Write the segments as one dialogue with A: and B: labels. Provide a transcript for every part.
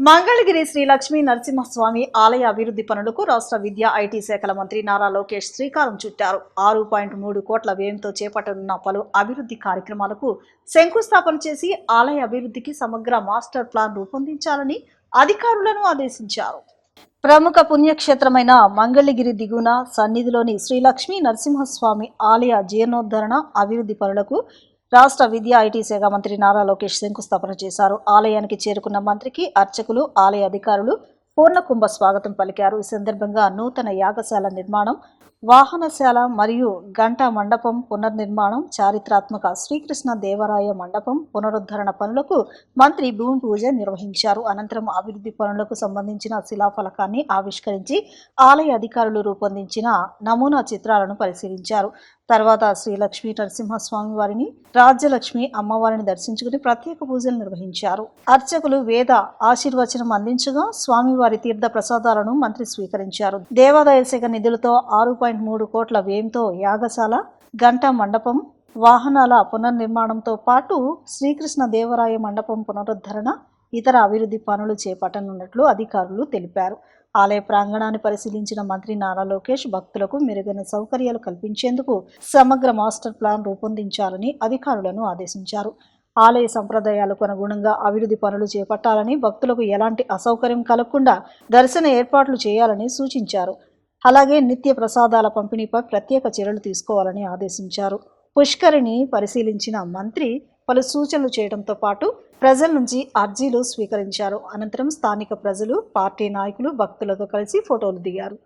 A: మంగళగిరి శ్రీ లక్ష్మీ నరసింహస్వామి ఆలయ అభివృద్ధి పనులకు రాష్ట్ర విద్యా ఐటీ శాఖల మంత్రి నారా లోకేష్ శ్రీకారం చుట్టారు. 6.3 కోట్ల వ్యయంతో చేపట్టనున్న పలు అభివృద్ధి కార్యక్రమాలకు శంకుస్థాపన చేసి ఆలయ అభివృద్ధికి సమగ్ర మాస్టర్ ప్లాన్ రూపొందించాలని అధికారులను ఆదేశించారు. ప్రముఖ పుణ్యక్షేత్రమైన మంగళగిరి దిగువన సన్నిధిలోని శ్రీ లక్ష్మీ నరసింహస్వామి ఆలయ జీర్ణోద్ధరణ అభివృద్ధి పనులకు రాష్ట్ర విద్యా ఐటీ శాఖ మంత్రి నారా లోకేష్ శంకుస్థాపన చేశారు. ఆలయానికి చేరుకున్న మంత్రికి అర్చకులు, ఆలయ అధికారులు పూర్ణకుంభ స్వాగతం పలికారు. ఈ సందర్భంగా నూతన యాగశాల నిర్మాణం, వాహనశాల మరియు గంటా మండపం పునర్నిర్మాణం, చారిత్రాత్మక శ్రీకృష్ణ దేవరాయ మండపం పునరుద్ధరణ పనులకు మంత్రి భూమి పూజ నిర్వహించారు. అనంతరం అభివృద్ధి పనులకు సంబంధించిన శిలాఫలకాన్ని ఆవిష్కరించి ఆలయ అధికారులు రూపొందించిన నమూనా చిత్రాలను పరిశీలించారు. తర్వాత శ్రీ లక్ష్మీ నరసింహస్వామి వారిని, రాజ్యలక్ష్మి అమ్మవారిని దర్శించుకుని ప్రత్యేక పూజలు నిర్వహించారు. అర్చకులు వేద ఆశీర్వచనం అందించగా స్వామివారి తీర్థ ప్రసాదాలను మంత్రి స్వీకరించారు. దేవాదాయ శాఖ నిధులతో 6.3 కోట్ల వ్యయంతో యాగశాల, గంటా మండపం, వాహనాల పునర్నిర్మాణంతో పాటు శ్రీకృష్ణ దేవరాయ మండపం పునరుద్ధరణ, ఇతర అభివృద్ధి పనులు చేపట్టనున్నట్లు అధికారులు తెలిపారు. ఆలయ ప్రాంగణాన్ని పరిశీలించిన మంత్రి నారా లోకేష్ భక్తులకు మెరుగైన సౌకర్యాలు కల్పించేందుకు సమగ్ర మాస్టర్ ప్లాన్ రూపొందించాలని అధికారులను ఆదేశించారు. ఆలయ సంప్రదాయాలకు అనుగుణంగా అభివృద్ధి పనులు చేపట్టాలని, భక్తులకు ఎలాంటి అసౌకర్యం కలగకుండా దర్శన ఏర్పాట్లు చేయాలని సూచించారు. అలాగే నిత్య ప్రసాదాల పంపిణీపై ప్రత్యేక చర్యలు తీసుకోవాలని ఆదేశించారు. పుష్కరిని పరిశీలించిన మంత్రి పలు సూచనలు చేయడంతో పాటు ప్రజల నుంచి అర్జీలు స్వీకరించారు. అనంతరం స్థానిక ప్రజలు, పార్టీ నాయకులు భక్తులతో కలిసి ఫోటోలు దిగారు.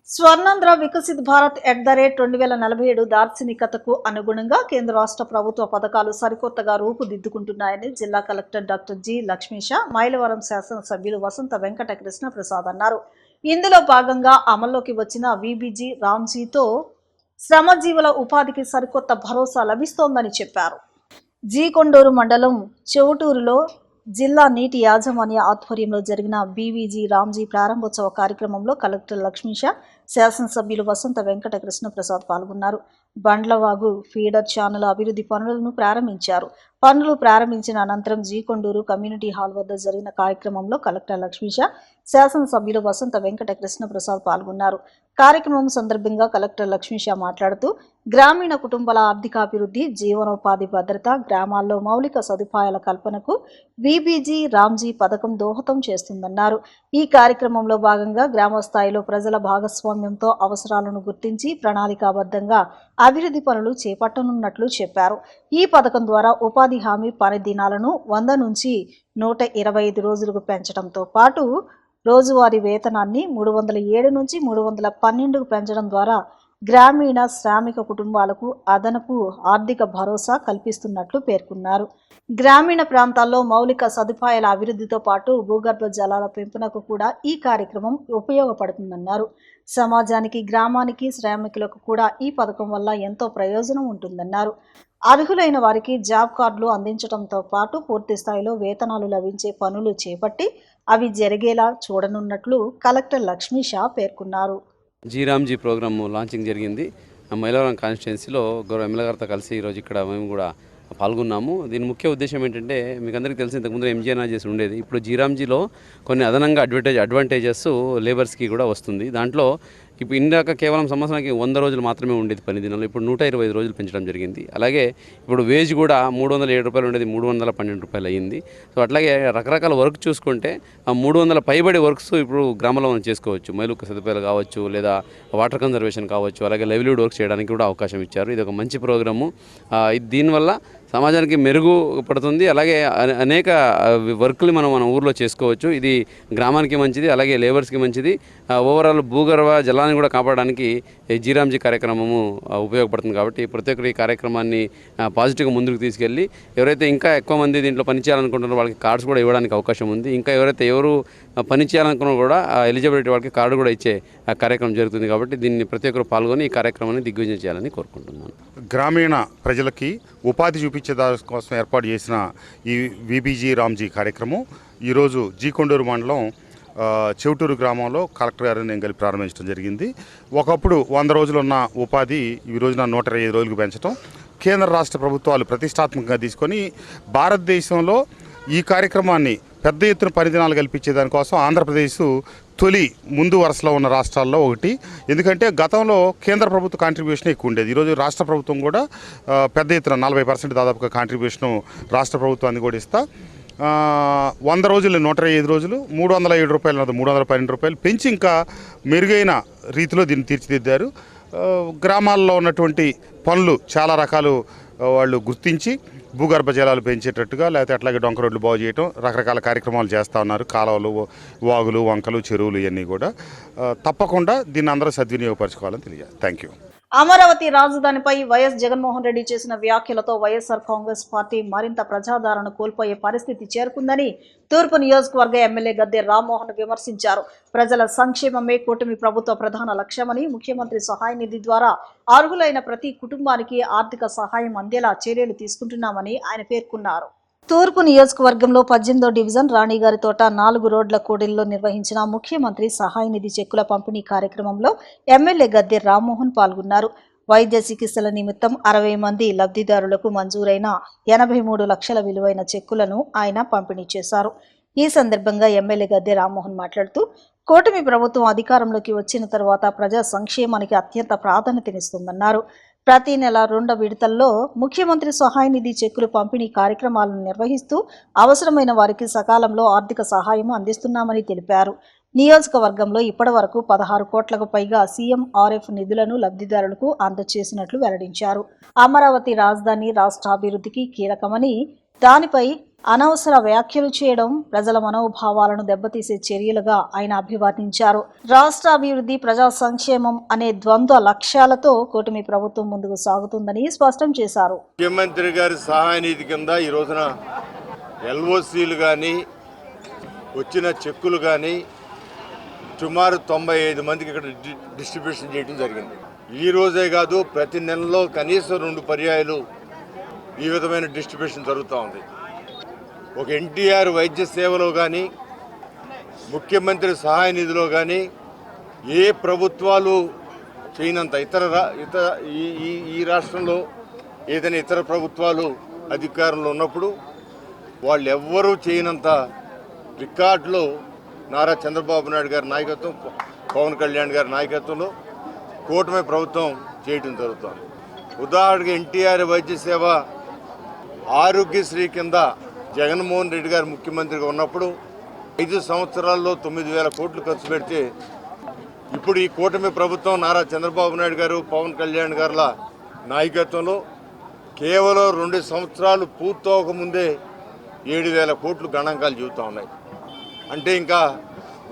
A: స్వర్ణాంధ్ర వికసిత్ భారత్ @2047 దార్శనికతకు అనుగుణంగా కేంద్ర రాష్ట్ర ప్రభుత్వ పథకాలు సరికొత్తగా రూపుదిద్దుకుంటున్నాయని జిల్లా collector doctor G Lakshmisha, Mylavaram శాసనసభ్యులు వసంత వెంకట కృష్ణ ప్రసాద్ అన్నారు. ఇందులో భాగంగా అమల్లోకి వచ్చిన వీబీజీ రామ్జీతో శ్రమజీవుల ఉపాధికి సరికొత్త భరోసా లభిస్తోందని చెప్పారు. జీకొండూరు మండలం చెవుటూరులో జిల్లా నీటి యాజమాన్య ఆధ్వర్యంలో జరిగిన బీవీజీ రామ్జీ ప్రారంభోత్సవ కార్యక్రమంలో కలెక్టర్ లక్ష్మీష, శాసనసభ్యులు వసంత వెంకట కృష్ణ ప్రసాద్ పాల్గొన్నారు. బండ్లవాగు ఫీడర్ ఛానల్ అభివృద్ధి పనులను ప్రారంభించారు. పనులు ప్రారంభించిన అనంతరం జీకొండూరు కమ్యూనిటీ హాల్ వద్ద జరిగిన కార్యక్రమంలో కలెక్టర్ లక్ష్మీష, శాసనసభ్యులు వసంత వెంకట కృష్ణ ప్రసాద్ పాల్గొన్నారు. కార్యక్రమం సందర్భంగా కలెక్టర్ లక్ష్మీష మాట్లాడుతూ గ్రామీణ కుటుంబాల ఆర్థికాభివృద్ధి, జీవనోపాధి భద్రత, గ్రామాల్లో మౌలిక సదుపాయాల కల్పనకు వీబీజీ రామ్జీ పథకం దోహదం చేస్తుందన్నారు. ఈ కార్యక్రమంలో భాగంగా గ్రామ స్థాయిలో ప్రజల భాగస్వామ్యంతో అవసరాలను గుర్తించి ప్రణాళికాబద్ధంగా అభివృద్ధి పనులు చేపట్టనున్నట్లు చెప్పారు. ఈ పథకం ద్వారా ఉపాధి హామీ పని దినాలను 100 నుంచి 125 రోజులకు పెంచడంతో పాటు రోజువారీ వేతనాన్ని 307 నుంచి 312కు పెంచడం ద్వారా గ్రామీణ శ్రామిక కుటుంబాలకు అదనపు ఆర్థిక భరోసా కల్పిస్తున్నట్లు పేర్కొన్నారు. గ్రామీణ ప్రాంతాల్లో మౌలిక సదుపాయాల అభివృద్ధితో పాటు భూగర్భ జలాల పెంపునకు కూడా ఈ కార్యక్రమం ఉపయోగపడుతుందన్నారు. సమాజానికి, గ్రామానికి, శ్రామికులకు కూడా ఈ పథకం వల్ల ఎంతో ప్రయోజనం ఉంటుందన్నారు. అర్హులైన వారికి జాబ్ కార్డులు అందించడంతో పాటు పూర్తి స్థాయిలో వేతనాలు లభించే పనులు చేపట్టి అవి జరిగేలా చూడనున్నట్లు కలెక్టర్ లక్ష్మీష పేర్కొన్నారు.
B: జీరామ్జీ ప్రోగ్రామ్ లాంచింగ్ జరిగింది. మైలవరం కాన్స్టిట్యున్సీలో గౌరవ ఎమ్మెల్యే గారితో కలిసి ఈరోజు ఇక్కడ మేము కూడా పాల్గొన్నాము. దీని ముఖ్య ఉద్దేశం ఏంటంటే, మీకు అందరికీ తెలిసి ఇంతకుముందు ఎంజీఎన్ఆర్జీఎస్ ఉండేది. ఇప్పుడు జీరామ్జీలో కొన్ని అదనంగా అడ్వాంటేజెస్ లేబర్స్కి కూడా వస్తుంది. దాంట్లో ఇప్పుడు ఇందాక కేవలం సంవత్సరానికి 100 రోజులు మాత్రమే ఉండేది పని దినాలు, ఇప్పుడు 125 రోజులు పెంచడం జరిగింది. అలాగే ఇప్పుడు వేజ్ కూడా 307 రూపాయలు ఉండేది 312 రూపాయలు అయ్యింది. సో అట్లాగే రకరకాల వర్క్ చూసుకుంటే 300 పైబడి వర్క్స్ ఇప్పుడు గ్రామంలో మనం చేసుకోవచ్చు. మౌలిక సదుపాయాలు కావచ్చు, లేదా వాటర్ కన్జర్వేషన్ కావచ్చు, అలాగే లైవ్లీవుడ్ వర్క్ చేయడానికి కూడా అవకాశం ఇచ్చారు. ఇది ఒక మంచి ప్రోగ్రాము. దీనివల్ల సమాజానికి మెరుగు పడుతుంది. అలాగే అనేక వర్కులు మన ఊర్లో చేసుకోవచ్చు. ఇది గ్రామానికి మంచిది, అలాగే లేబర్స్కి మంచిది. ఓవరాల్ భూగర్భ జలాన్ని కూడా కాపాడడానికి జీరామ్జీ కార్యక్రమము ఉపయోగపడుతుంది. కాబట్టి ప్రతి ఒక్కరు ఈ కార్యక్రమాన్ని పాజిటివ్గా ముందుకు తీసుకెళ్ళి ఎవరైతే ఇంకా ఎక్కువ మంది దీంట్లో పనిచేయాలనుకుంటున్నారో వాళ్ళకి కార్డ్స్ కూడా ఇవ్వడానికి అవకాశం ఉంది. ఇంకా ఎవరు పని చేయాలనుకున్నా కూడా ఎలిజిబిలిటీ వాళ్ళకి కార్డు కూడా ఇచ్చే కార్యక్రమం జరుగుతుంది. కాబట్టి దీన్ని ప్రతి ఒక్కరు పాల్గొని ఈ కార్యక్రమాన్ని దిగ్విజయం చేయాలని కోరుకుంటున్నాను.
C: గ్రామీణ ప్రజలకి ఉపాధి చూపించే దాని కోసం ఏర్పాటు చేసిన ఈ వీబీజీ రామ్జీ కార్యక్రమం ఈరోజు జీకొండూరు మండలం చెవుటూరు గ్రామంలో కలెక్టర్ గారు నేను కలిపి ప్రారంభించడం జరిగింది. ఒకప్పుడు 100 రోజులు ఉన్న ఉపాధి ఈ రోజున 125 రోజులకు పెంచడం కేంద్ర రాష్ట్ర ప్రభుత్వాలు ప్రతిష్టాత్మకంగా తీసుకొని భారతదేశంలో ఈ కార్యక్రమాన్ని పెద్ద ఎత్తున పని దినాలు కల్పించే దానికోసం ఆంధ్రప్రదేశ్ తొలి ముందు వరుసలో ఉన్న రాష్ట్రాల్లో ఒకటి. ఎందుకంటే గతంలో కేంద్ర ప్రభుత్వ కాంట్రిబ్యూషన్ ఎక్కువ ఉండేది. ఈరోజు రాష్ట్ర ప్రభుత్వం కూడా పెద్ద ఎత్తున 40% దాదాపుగా కాంట్రిబ్యూషను రాష్ట్ర ప్రభుత్వాన్ని కూడా ఇస్తా 100 రోజులు 105 రోజులు 307 రూపాయలు 312 రూపాయలు పెంచి ఇంకా మెరుగైన రీతిలో దీన్ని తీర్చిదిద్దారు. గ్రామాల్లో ఉన్నటువంటి పనులు చాలా రకాలు వాళ్ళు గుర్తించి భూగర్భ జలాలు పెంచేటట్టుగా లేకపోతే అట్లాగే డొంక రోడ్లు బాగు చేయటం రకరకాల కార్యక్రమాలు చేస్తూ ఉన్నారు. కాలువలు, వాగులు, వంకలు, చెరువులు ఇవన్నీ కూడా తప్పకుండా దీన్ని అందరూ సద్వినియోగపరచుకోవాలని తెలియజేస్తాను. Thank you.
A: అమరావతి రాజధానిపై వైఎస్ జగన్మోహన్ రెడ్డి చేసిన వ్యాఖ్యలతో వైఎస్ఆర్ కాంగ్రెస్ పార్టీ మరింత ప్రజాదరణ కోల్పోయే పరిస్థితి చేరుకుందని తూర్పు నియోజకవర్గ ఎమ్మెల్యే గద్దె రామ్మోహన్ విమర్శించారు. ప్రజల సంక్షేమమే కూటమి ప్రభుత్వ ప్రధాన లక్ష్యమని, ముఖ్యమంత్రి సహాయ నిధి ద్వారా అర్హులైన ప్రతి కుటుంబానికి ఆర్థిక సహాయం అందేలా చర్యలు తీసుకుంటున్నామని ఆయన పేర్కొన్నారు. తూర్పు నియోజకవర్గంలో 18వ డివిజన్ రాణిగారి తోట 4 రోడ్ల కూడలిలో నిర్వహించిన ముఖ్యమంత్రి సహాయ నిధి చెక్కుల పంపిణీ కార్యక్రమంలో ఎమ్మెల్యే గద్దె రామ్మోహన్ పాల్గొన్నారు. వైద్య చికిత్సల నిమిత్తం 60 మంది లబ్ధిదారులకు మంజూరైన 83 లక్షల విలువైన చెక్కులను ఆయన పంపిణీ చేశారు. ఈ సందర్భంగా ఎమ్మెల్యే గద్దె రామ్మోహన్ మాట్లాడుతూ కూటమి ప్రభుత్వం అధికారంలోకి వచ్చిన తర్వాత ప్రజా సంక్షేమానికి అత్యంత ప్రాధాన్యతనిస్తుందన్నారు. ప్రతి నెల 2 విడతల్లో ముఖ్యమంత్రి సహాయ నిధి చెక్కులు పంపిణీ కార్యక్రమాలను నిర్వహిస్తూ అవసరమైన వారికి సకాలంలో ఆర్థిక సహాయం అందిస్తున్నామని తెలిపారు. నియోజకవర్గంలో ఇప్పటి వరకు 16 కోట్లకు పైగా సీఎంఆర్ఎఫ్ నిధులను లబ్ధిదారులకు అందజేసినట్లు వెల్లడించారు. అమరావతి రాజధాని రాష్ట్ర అభివృద్ధికి కీలకమని, దానిపై అనవసర వ్యాఖ్యలు చేయడం ప్రజల మనోభావాలను దెబ్బతీసే చర్యలుగా ఆయన అభివర్ణించారు. రాష్ట్ర అభివృద్ధి, ప్రజా సంక్షేమం అనే ద్వంద్వ లక్ష్యాలతో కూటమి ప్రభుత్వం ముందుకు సాగుతుందని స్పష్టం చేశారు.
D: ముఖ్యమంత్రి గారి సహాయ నిధి కింద ఈ రోజున ఎల్ఓసీలు కానీ వచ్చిన చెక్కులు కానీ సుమారు 95 మందికి ఇక్కడ డిస్ట్రిబ్యూషన్ చేయడం జరిగింది. ఈ రోజే కాదు, ప్రతి నెలలో కనీసం 2 పర్యాయాలు ఈ విధమైన డిస్ట్రిబ్యూషన్ జరుగుతూ ఉంది. ఒక ఎన్టీఆర్ వైద్య సేవలో కానీ, ముఖ్యమంత్రి సహాయ నిధిలో కానీ ఏ ప్రభుత్వాలు చేయనంత ఈ రాష్ట్రంలో ఏదైనా ఇతర ప్రభుత్వాలు అధికారంలో ఉన్నప్పుడు వాళ్ళు ఎవ్వరూ చేయనంత రికార్డులో నారా చంద్రబాబు నాయుడు గారి నాయకత్వం, పవన్ కళ్యాణ్ గారి నాయకత్వంలో కూటమి ప్రభుత్వం చేయడం జరుగుతుంది. ఉదాహరణకి ఎన్టీఆర్ వైద్య సేవ ఆరోగ్యశ్రీ కింద జగన్మోహన్ రెడ్డి గారు ముఖ్యమంత్రిగా ఉన్నప్పుడు 5 సంవత్సరాల్లో 9,000 కోట్లు ఖర్చు పెడితే ఇప్పుడు ఈ కూటమి ప్రభుత్వం నారా చంద్రబాబు నాయుడు గారు, పవన్ కళ్యాణ్ గారుల నాయకత్వంలో కేవలం 2 సంవత్సరాలు పూర్తవకముందే 7,000 కోట్లు గణాంకాలు చెబుతూ ఉన్నాయి. అంటే ఇంకా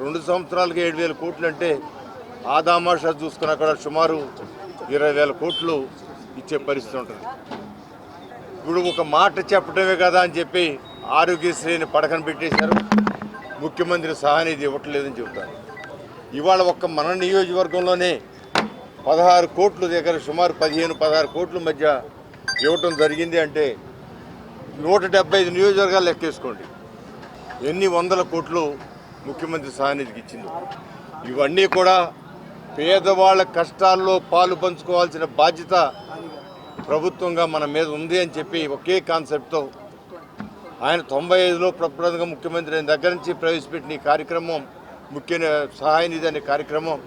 D: 2 సంవత్సరాలకి 7,000 కోట్లు అంటే ఆదామాషా చూసుకున్న అక్కడ సుమారు 20,000 కోట్లు ఇచ్చే పరిస్థితి ఉంటుంది. ఇప్పుడు ఒక మాట చెప్పడమే కదా అని చెప్పి ఆరోగ్యశ్రీని పడకన పెట్టేశారు. ముఖ్యమంత్రి సహాయ నిధి ఇవ్వట్లేదని చెబుతారు. ఇవాళ మన నియోజకవర్గంలోనే 16 కోట్ల దగ్గర సుమారు 15-16 కోట్ల మధ్య ఇవ్వటం జరిగింది. అంటే 175 నియోజకవర్గాలు లెక్కేసుకోండి ఎన్ని వందల కోట్లు ముఖ్యమంత్రి సహాయ నిధికి ఇచ్చింది. ఇవన్నీ కూడా పేదవాళ్ళ కష్టాల్లో పాలు పంచుకోవాల్సిన బాధ్యత ప్రభుత్వంగా మన మీద ఉంది అని చెప్పి ఒకే కాన్సెప్ట్తో ఆయన 95లో ప్రప్రథమంగా ముఖ్యమంత్రి అయిన దగ్గర నుంచి ప్రవేశపెట్టిన ఈ కార్యక్రమం, ముఖ్య సహాయ నిధి అనే కార్యక్రమం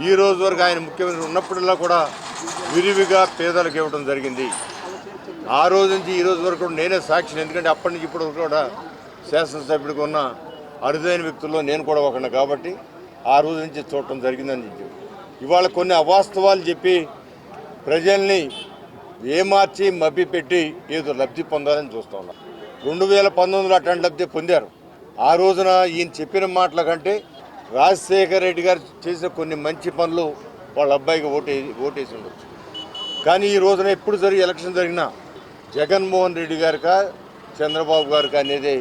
D: ఈ రోజు వరకు ఆయన ముఖ్యమంత్రి ఉన్నప్పుడల్లా కూడా విరివిగా పేదలకు ఇవ్వడం జరిగింది. ఆ రోజు నుంచి ఈ రోజు వరకు నేనే సాక్షిని. ఎందుకంటే అప్పటి నుంచి ఇప్పుడు కూడా శాసనసభ్యుడిగా ఉన్న అరుదైన వ్యక్తుల్లో నేను కూడా ఒకటి కాబట్టి ఆ రోజు నుంచి చూడటం జరిగిందని చెప్పి ఇవాళ కొన్ని అవాస్తవాలు చెప్పి ప్రజల్ని ఏమార్చి మభ్యపెట్టి ఏదో లబ్ధి పొందాలని చూస్తూ ఉన్నారు. 2019లో అట్లాంటి లబ్ధి పొందారు. ఆ రోజున ఈయన చెప్పిన మాటల కంటే రాజశేఖర రెడ్డి గారు చేసిన కొన్ని మంచి పనులు వాళ్ళ అబ్బాయికి ఓటేసి ఉండొచ్చు. కానీ ఈ రోజున ఎప్పుడు ఎలక్షన్ జరిగినా జగన్మోహన్ రెడ్డి గారికా చంద్రబాబు గారికి అనేది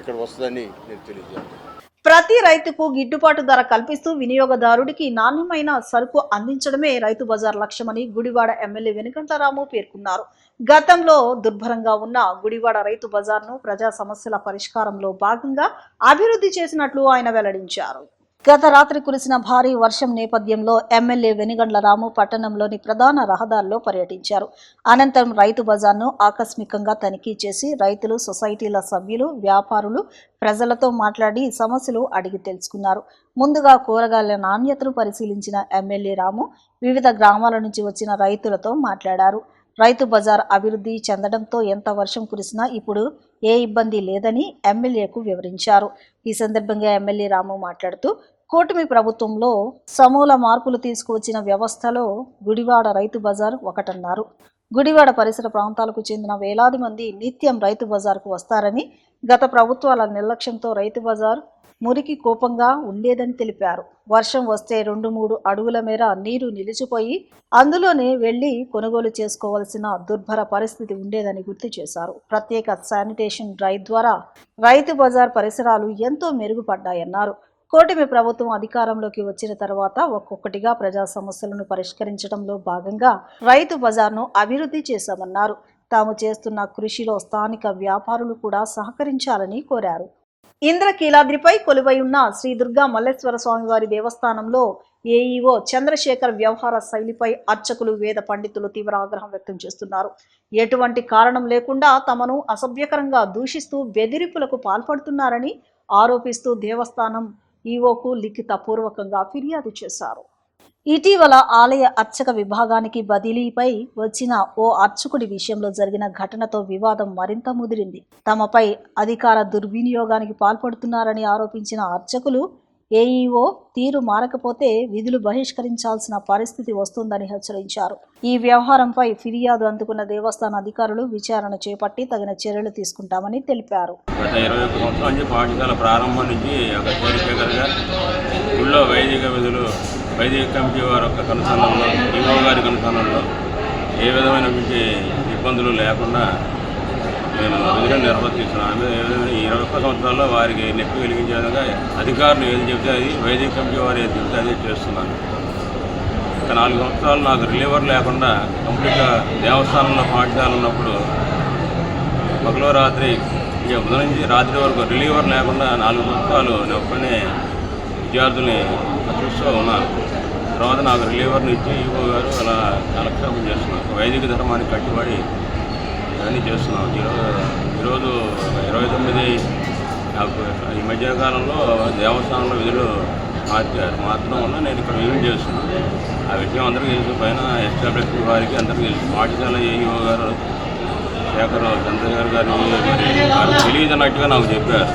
D: ఇక్కడ వస్తుందని నేను తెలియజేస్తాను.
A: ప్రతి రైతుకు గిట్టుబాటు ధర కల్పిస్తూ వినియోగదారుడికి నాణ్యమైన సరుకు అందించడమే రైతు బజార్ లక్ష్యమని గుడివాడ ఎమ్మెల్యే వెనుగంటరాము పేర్కొన్నారు. గతంలో దుర్భరంగా ఉన్న గుడివాడ రైతు బజార్ను ప్రజా సమస్యల పరిష్కారంలో భాగంగా అభివృద్ధి చేసినట్లు ఆయన వెల్లడించారు. గత రాత్రి కురిసిన భారీ వర్షం నేపథ్యంలో ఎమ్మెల్యే వెనిగండ్ల రాము పట్టణంలోని ప్రధాన రహదారిలో పర్యటించారు. అనంతరం రైతు బజార్ను ఆకస్మికంగా తనిఖీ చేసి రైతులు, సొసైటీల సభ్యులు, వ్యాపారులు, ప్రజలతో మాట్లాడి సమస్యలు అడిగి తెలుసుకున్నారు. ముందుగా కూరగాయల నాణ్యతను పరిశీలించిన ఎమ్మెల్యే రాము వివిధ గ్రామాల నుంచి వచ్చిన రైతులతో మాట్లాడారు. రైతు బజార్ అభివృద్ధి చెందడంతో ఎంత వర్షం కురిసినా ఇప్పుడు ఏ ఇబ్బంది లేదని ఎమ్మెల్యేకు వివరించారు. ఈ సందర్భంగా ఎమ్మెల్యే రాము మాట్లాడుతూ కూటమి ప్రభుత్వంలో సమూల మార్పులు తీసుకువచ్చిన వ్యవస్థలో గుడివాడ రైతు బజార్ ఒకటన్నారు. గుడివాడ పరిసర ప్రాంతాలకు చెందిన వేలాది మంది నిత్యం రైతు బజార్కు వస్తారని, గత ప్రభుత్వాల నిర్లక్ష్యంతో రైతు బజార్ మురికి కోపంగా ఉండేదని తెలిపారు. వర్షం వస్తే 2-3 అడుగుల మేర నీరు నిలిచిపోయి అందులోనే వెళ్లి కొనుగోలు చేసుకోవాల్సిన దుర్భర పరిస్థితి ఉండేదని గుర్తు చేశారు. ప్రత్యేక శానిటేషన్ డ్రైవ్ ద్వారా రైతు బజార్ పరిసరాలు ఎంతో మెరుగుపడ్డాయన్నారు. కూటమి ప్రభుత్వం అధికారంలోకి వచ్చిన తర్వాత ఒక్కొక్కటిగా ప్రజా సమస్యలను పరిష్కరించడంలో భాగంగా రైతు బజార్ను అభివృద్ధి చేశామన్నారు. తాము చేస్తున్న కృషిలో స్థానిక వ్యాపారులు కూడా సహకరించాలని కోరారు. ఇంద్రకీలాద్రిపై కొలువై ఉన్న శ్రీ దుర్గా మల్లేశ్వర స్వామివారి దేవస్థానంలో ఏఈఓ చంద్రశేఖర్ వ్యవహార శైలిపై అర్చకులు, వేద పండితులు తీవ్ర ఆగ్రహం వ్యక్తం చేస్తున్నారు. ఎటువంటి కారణం లేకుండా తమను అసభ్యకరంగా దూషిస్తూ బెదిరింపులకు పాల్పడుతున్నారని ఆరోపిస్తూ దేవస్థానం ఈఓకు లిఖితపూర్వకంగా ఫిర్యాదు చేశారు. ఇటీవల ఆలయ అర్చక విభాగానికి బదిలీపై వచ్చిన ఓ అర్చకుడి విషయంలో జరిగిన ఘటనతో వివాదం మరింత ముదిరింది. తమపై అధికార దుర్వినియోగానికి పాల్పడుతున్నారని ఆరోపించిన అర్చకులు ఏఈఓ తీరు మారకపోతే విధులు బహిష్కరించాల్సిన పరిస్థితి వస్తుందని హెచ్చరించారు. ఈ వ్యవహారంపై ఫిర్యాదు అందుకున్న దేవస్థాన అధికారులు విచారణ చేపట్టి తగిన చర్యలు తీసుకుంటామని తెలిపారు.
E: గత 21 సంవత్సరాల నుంచి పాఠశాల ప్రారంభం నుంచి ఒక చంద్రశేఖర్గా ఊళ్ళో వైదిక విధులు వైదిక కమిటీ వారి యొక్క కనుసన్నల్లో, ఈవో గారి కనుసన్నల్లో ఏ విధమైన ఇబ్బందులు లేకుండా నేను విధులను నిర్వర్తిస్తున్నాను. ఈ 21 సంవత్సరాల్లో వారికి నొప్పి కలిగించే విధంగా అధికారులు ఏది చెబితే అది, వైదిక కమిటీ వారు ఏది చెబితే అదే చేస్తున్నాను. ఒక 4 సంవత్సరాలు నాకు రిలీవర్ లేకుండా కంప్లీట్గా దేవస్థానంలో పాఠశాల ఉన్నప్పుడు పగలో రాత్రి ఉదయం నుంచి రాత్రి వరకు రిలీవర్ లేకుండా 4 సంవత్సరాలు నేను ఒక్కనే విద్యార్థుల్ని చూస్తూ ఉన్నాను. తర్వాత నాకు రిలీవర్ని ఇచ్చి ఈవో గారు అలా కాలక్షేపం చేస్తున్నారు. వైదిక ధర్మానికి కట్టుబడి అన్నీ చేస్తున్నాం. ఈరోజు 29 నాకు ఈ మధ్యకాలంలో దేవస్థానంలో విధులు మార్చడం వల్ల నేను ఇక్కడ విధులు చేస్తున్నాను. ఆ విషయం అందరికీ తెలుసు. పైన ఎస్టాబ్లిష్ వారికి అందరికీ తెలుసు. పాఠశాల ఏఈఓ గారు శేఖర్ చంద్రశేఖర్ గారు మరి తెలియదన్నట్టుగా నాకు చెప్పారు.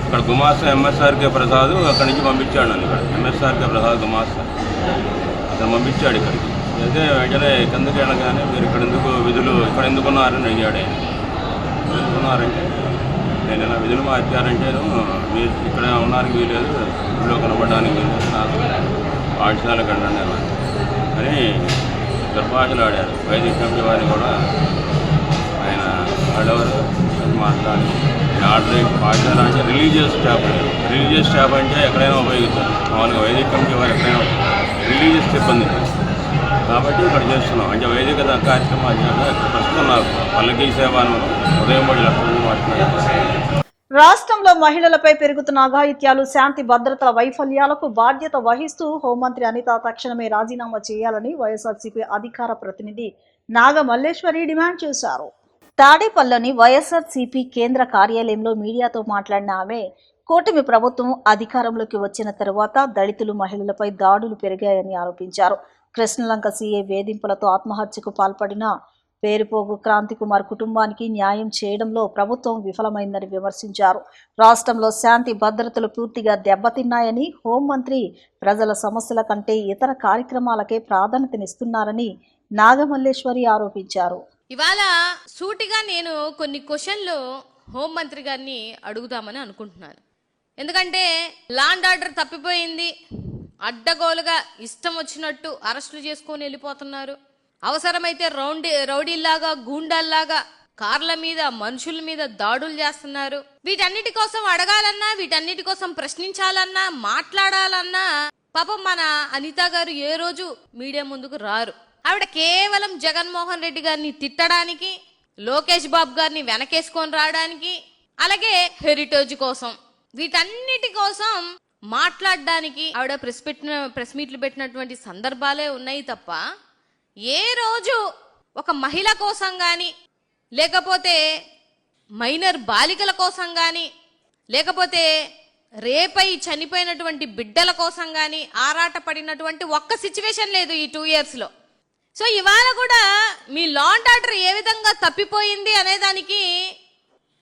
E: ఇక్కడ గుమాస్తా ఎంఎస్ఆర్కే ప్రసాద్ అక్కడి నుంచి పంపించాడు నన్ను. ఇక్కడ ఎంఎస్ఆర్కే ప్రసాద్ గుమాస్తా అతను పంపించాడు ఇక్కడికి. అయితే వెంటనే కిందకి వెళ్ళగానే మీరు ఇక్కడ ఎందుకున్నారని అడిగాడు. ఎందుకున్నారంటే నేను ఇలా విధులు మార్చారంటే మీరు ఇక్కడ ఉన్నానికి వీలేదు, ఊళ్ళో కనబడడానికి వీలేదు, నాకు పాఠశాల కండి అని దుర్భాషలు ఆడారు. వైదిక కమిటీ వారిని కూడా ఆయన వాళ్ళెవరు మాట్లాడి ఆర్డర్ పాఠశాల అంటే రిలీజియస్ స్టాఫ్ అంటే ఎక్కడైనా ఉపయోగిస్తారు. మామూలుగా వైదిక కమిటీ వారు ఎక్కడైనా రిలీజియస్ సిబ్బంది కాబట్టి ఇక్కడ చేస్తున్నాం. అంటే వైదిక కార్యక్రమాలు ప్రస్తుతం నాకు పల్లకీ సేవను ఉదయం 3 లక్షలు మాట్లాడుతున్నాను.
A: రాష్ట్రంలో మహిళలపై పెరుగుతున్న అఘాయిత్యాలు, శాంతి భద్రతల వైఫల్యాలకు బాధ్యత వహిస్తూ హోంమంత్రి అనిత తక్షణమే రాజీనామా చేయాలని వైఎస్ఆర్సీపీ అధికార ప్రతినిధి నాగమల్లేశ్వరి డిమాండ్ చేశారు. తాడేపల్లిలోని వైఎస్ఆర్సీపీ కేంద్ర కార్యాలయంలో మీడియాతో మాట్లాడిన ఆమె, కూటమి ప్రభుత్వం అధికారంలోకి వచ్చిన తరువాత దళితులు, మహిళలపై దాడులు పెరిగాయని ఆరోపించారు. కృష్ణలంక సీఏ వేధింపులతో ఆత్మహత్యకు పాల్పడిన పేరుపోగు క్రాంతికుమార్ కుటుంబానికి న్యాయం చేయడంలో ప్రభుత్వం విఫలమైందని విమర్శించారు. రాష్ట్రంలో శాంతి భద్రతలు పూర్తిగా దెబ్బతిన్నాయని, హోంమంత్రి ప్రజల సమస్యల కంటే ఇతర కార్యక్రమాలకే ప్రాధాన్యతనిస్తున్నారని నాగమల్లేశ్వరి ఆరోపించారు.
F: ఇవాళ సూటిగా నేను కొన్ని క్వశ్చన్లు హోంమంత్రి గారిని అడుగుదామని అనుకుంటున్నాను. ఎందుకంటే లాండ్ ఆర్డర్ తప్పిపోయింది, అడ్డగోలుగా ఇష్టం వచ్చినట్టు అరెస్టులు చేసుకొని వెళ్ళిపోతున్నారు. అవసరమైతే రౌడీల్లాగా, గూండాల్లాగా కార్ల మీద, మనుషుల మీద దాడులు చేస్తున్నారు. వీటన్నిటి కోసం అడగాలన్నా, వీటన్నిటి కోసం ప్రశ్నించాలన్నా, మాట్లాడాలన్నా పాపం మన అనిత గారు ఏ రోజు మీడియా ముందుకు రారు. ఆవిడ కేవలం జగన్మోహన్ రెడ్డి గారిని తిట్టడానికి, లోకేష్ బాబు గారిని వెనకేసుకొని రావడానికి, అలాగే హెరిటేజ్ కోసం, వీటన్నిటి కోసం మాట్లాడడానికి ఆవిడ ప్రెస్ మీట్లు పెట్టినటువంటి సందర్భాలే ఉన్నాయి తప్ప ఏ రోజు ఒక మహిళ కోసం కానీ, లేకపోతే మైనర్ బాలికల కోసం కానీ, లేకపోతే రేపై చనిపోయినటువంటి బిడ్డల కోసం కానీ ఆరాట పడినటువంటి ఒక్క సిచ్యువేషన్ లేదు ఈ 2 yearsలో. సో ఇవాళ కూడా మీ లా అండ్ ఆర్డర్ ఏ విధంగా తప్పిపోయింది అనేదానికి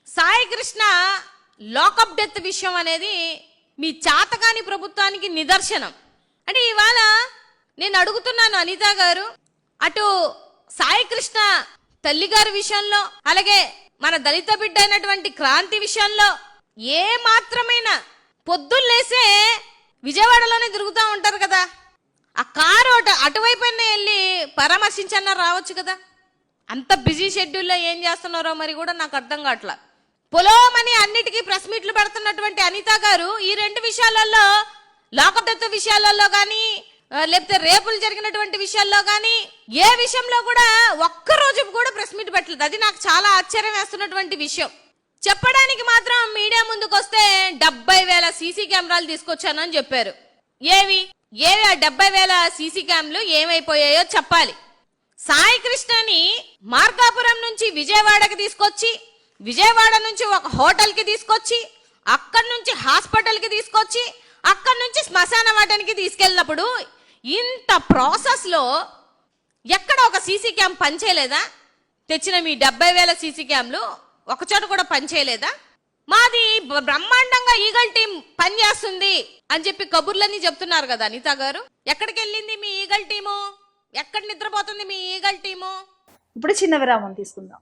F: సాయి కృష్ణ లాకప్ డెత్ విషయం అనేది మీ చాతకాని ప్రభుత్వానికి నిదర్శనం. అంటే ఇవాళ నేను అడుగుతున్నాను అనిత గారు, అటు సాయి కృష్ణ తల్లి గారి విషయంలో, అలాగే మన దళిత బిడ్డ అయినటువంటి క్రాంతి విషయంలో ఏ మాత్రమైన పొద్దున్నేసే విజయవాడలోనే తిరుగుతూ ఉంటారు కదా, ఆ కారు అటువైపునే వెళ్ళి పరామర్శించన్నా రావచ్చు కదా. అంత బిజీ షెడ్యూల్లో ఏం చేస్తున్నారో మరి కూడా నాకు అర్థం కావట్లా. పొలోమని అన్నిటికీ ప్రెస్ మీట్లు పెడుతున్నటువంటి అనిత గారు ఈ 2 విషయాలలో, లాకప్ డెత్ విషయాలలో కానీ, లేకపోతే రేపులు జరిగినటువంటి విషయాల్లో కానీ ఏ విషయంలో కూడా ఒక్కరోజు కూడా ప్రెస్ మీట్ పెట్టలేదు. అది నాకు చాలా ఆశ్చర్యం వేస్తున్నటువంటి విషయం. చెప్పడానికి మాత్రం మీడియా ముందుకు వస్తే 70,000 సీసీ కెమెరాలు తీసుకొచ్చానని చెప్పారు. ఏవి ఆ 70,000 సీసీ క్యామ్లు ఏమైపోయాయో చెప్పాలి. సాయి కృష్ణని మార్కాపురం నుంచి విజయవాడకి తీసుకొచ్చి, విజయవాడ నుంచి ఒక హోటల్కి తీసుకొచ్చి, అక్కడి నుంచి హాస్పిటల్కి తీసుకొచ్చి, అక్కడి నుంచి శ్మశాన వాటానికి తీసుకెళ్ళినప్పుడు ఇంత ప్రాసెస్లో ఎక్కడ ఒక సీసీ క్యామ్ పనిచేయలేదా? తెచ్చిన మీ 70,000 సీసీ క్యామ్లు ఒకచోట కూడా పనిచేయలేదా? మాది బ్రహ్మాండంగా ఈగల్ టీం పనిచేస్తుంది అని చెప్పి కబుర్లన్నీ చెప్తున్నారు కదా అనిత గారు. ఎక్కడికి వెళ్ళింది మీ ఈగల్ టీము? ఎక్కడ నిద్రపోతుంది మీ ఈగల్ టీము?
A: ఇప్పుడు చిన్న విరామం తీసుకుందాం.